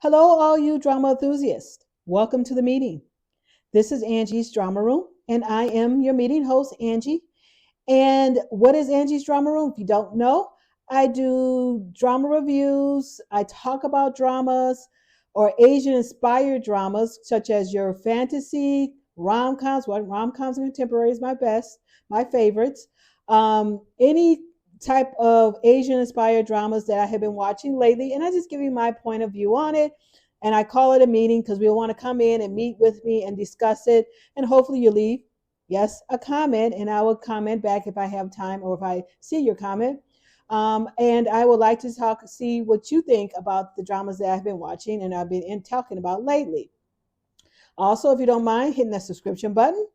Hello, all you drama enthusiasts. Welcome to the meeting. This is Angie's Drama Room, and I am your meeting host, Angie. And what is Angie's Drama Room? If you don't know, I do drama reviews. I talk about dramas or Asian inspired dramas, such as your fantasy, rom coms. Well, rom coms and contemporary is my favorites. Any type of Asian inspired dramas that I have been watching lately, and I just give you my point of view on it. And I call it a meeting because we want to come in and meet with me and discuss it. And hopefully you leave, yes, a comment, and I will comment back if I have time or if I see your comment. And I would like to see what you think about the dramas that I've been watching and I've been talking about lately. Also, if you don't mind hitting that subscription button,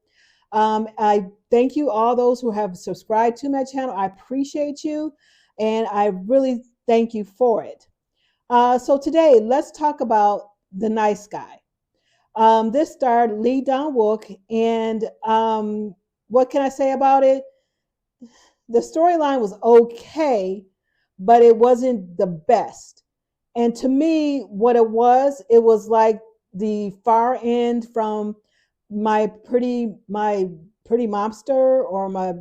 I thank you all those who have subscribed to my channel. I appreciate you, and I really thank you for it. So today, let's talk about The Nice Guy. This starred Lee Dong-wook, and what can I say about it? The storyline was okay, but it wasn't the best. And to me, what it was like the far end from my pretty mobster or my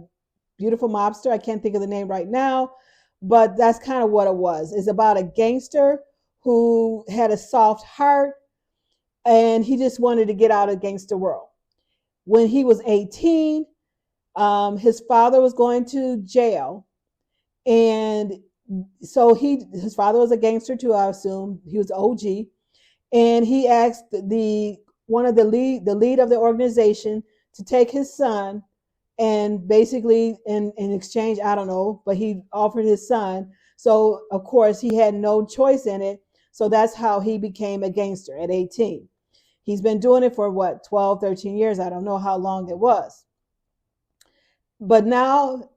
beautiful mobster. I can't think of the name right now, but that's kind of what it was. It's about a gangster who had a soft heart and he just wanted to get out of the gangster world. When he was 18, his father was going to jail, and so his father was a gangster too. I assume he was OG, and he asked the lead of the organization to take his son, and basically in exchange, I don't know, but he offered his son. So of course he had no choice in it. So that's how he became a gangster at 18. He's been doing it for what, 12, 13 years. I don't know how long it was. But now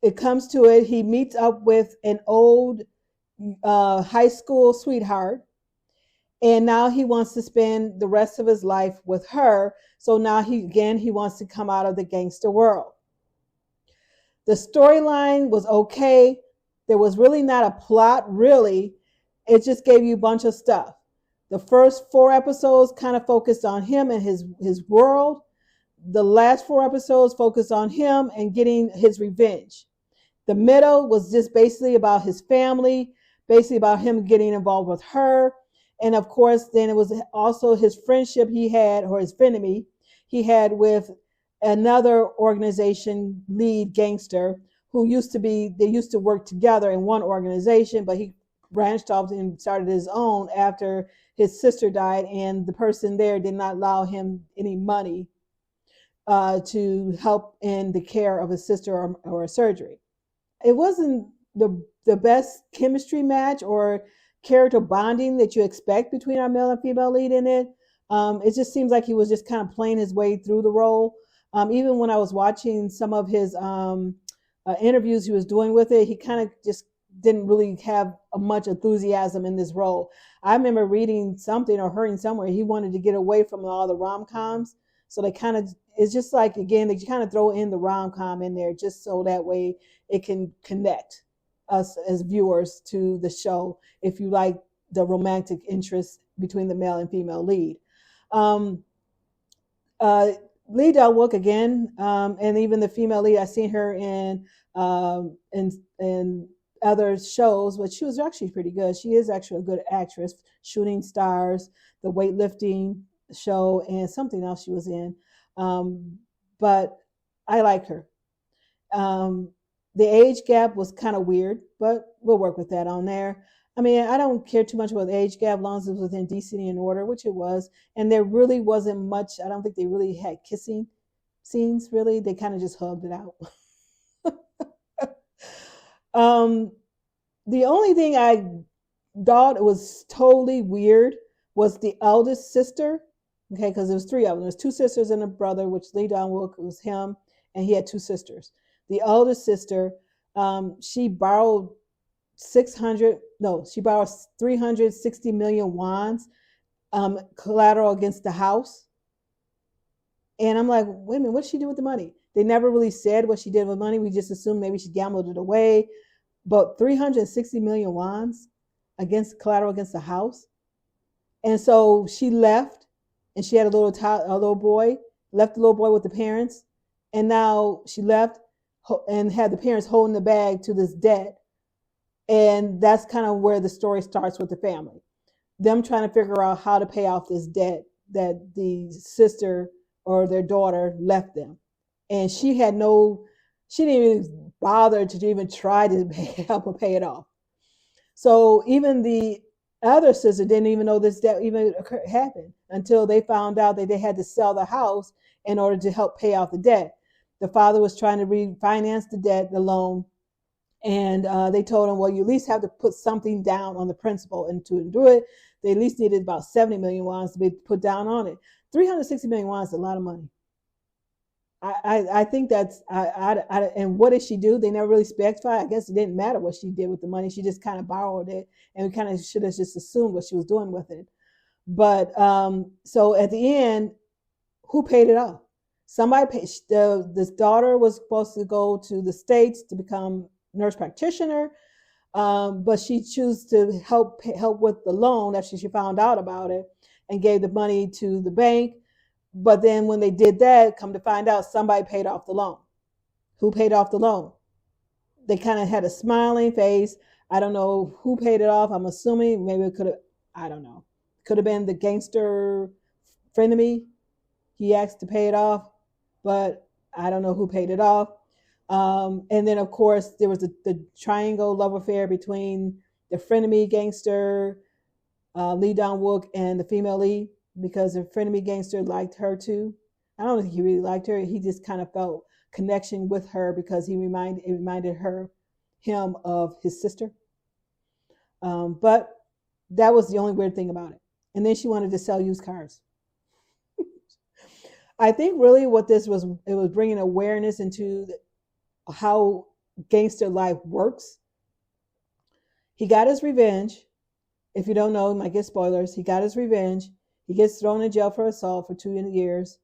it comes to it. He meets up with an old high school sweetheart, and now he wants to spend the rest of his life with her. So now he wants to come out of the gangster world. The storyline was okay. There was really not a plot, really. It just gave you a bunch of stuff. The first 4 episodes kind of focused on him and his world. The last 4 episodes focused on him and getting his revenge. The middle was just basically about his family, basically about him getting involved with her. And of course, then it was also his friendship he had, or his frenemy he had with another organization lead gangster who they used to work together in one organization, but he branched off and started his own after his sister died, and the person there did not allow him any money to help in the care of his sister or a surgery. It wasn't the best chemistry match or character bonding that you expect between our male and female lead in it. It just seems like he was just kind of playing his way through the role. Even when I was watching some of his interviews he was doing with it, he kind of just didn't really have much enthusiasm in this role. I remember reading something or hearing somewhere he wanted to get away from all the rom-coms. So it's just like, again, they kind of throw in the rom-com in there just so that way it can connect us as viewers to the show if you like the romantic interest between the male and female lead. Um, Lee Dong-wook again, and even the female lead. I've seen her in other shows, but she was actually pretty good. She is actually a good actress. Shooting Stars, the weightlifting show, and something else she was in. But I like her. The age gap was kind of weird, but we'll work with that on there. I mean, I don't care too much about the age gap, as long as it was within decency and order, which it was. And there really wasn't much. I don't think they really had kissing scenes, really. They kind of just hugged it out. The only thing I thought was totally weird was the eldest sister. Okay, because there was 3 of them. There's 2 sisters and a brother, which Lee Dong-wook was him, and he had 2 sisters. The eldest sister, she borrowed 360 million wons collateral against the house. And I'm like, wait a minute, what did she do with the money? They never really said what she did with money. We just assumed maybe she gambled it away. But 360 million wons against collateral against the house. And so she left, and she had a little boy, left the little boy with the parents, and now she left and had the parents holding the bag to this debt. And that's kind of where the story starts with the family, them trying to figure out how to pay off this debt that the sister or their daughter left them. And she didn't even bother to even try to help her pay it off. So even the other sister didn't even know this debt even happened until they found out that they had to sell the house in order to help pay off the debt. The father was trying to refinance the debt, the loan, and they told him, well, you at least have to put something down on the principal, and to do it, they at least needed about 70 million wons to be put down on it. 360 million wons is a lot of money. I think that's and what did she do? They never really specified. I guess it didn't matter what she did with the money. She just kind of borrowed it, and we kind of should have just assumed what she was doing with it. But so at the end, who paid it off? Somebody paid. This daughter was supposed to go to the States to become nurse practitioner, but she chose to help with the loan after she found out about it, and gave the money to the bank. But then when they did that, come to find out, somebody paid off the loan. Who paid off the loan? They kind of had a smiling face. I don't know who paid it off. I'm assuming maybe it could have, I don't know, could have been the gangster frenemy. He asked to pay it off, but I don't know who paid it off. And then, of course, there was the triangle love affair between the frenemy gangster, Lee Dong Wook, and the female lead, because the frenemy gangster liked her too. I don't think he really liked her. He just kind of felt connection with her because it reminded him of his sister. But that was the only weird thing about it. And then she wanted to sell used cars. I think really what this was, it was bringing awareness into how gangster life works. He got his revenge. If you don't know, you might get spoilers. He got his revenge. He gets thrown in jail for assault for 2 years.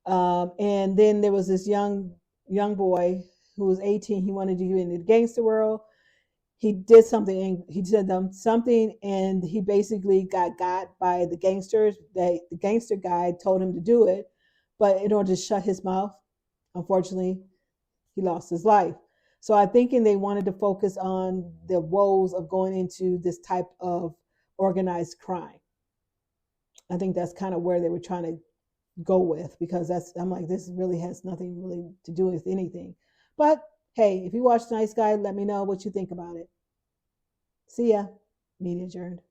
And then there was this young boy who was 18. He wanted to get into the gangster world. He did something. He did something, and he basically got by the gangsters. The gangster guy told him to do it, but in order to shut his mouth, unfortunately, he lost his life. So I'm thinking they wanted to focus on the woes of going into this type of organized crime. I think that's kind of where they were trying to go with, because I'm like, this really has nothing really to do with anything. But hey, if you watch Nice Guy, let me know what you think about it. See ya. Meeting adjourned.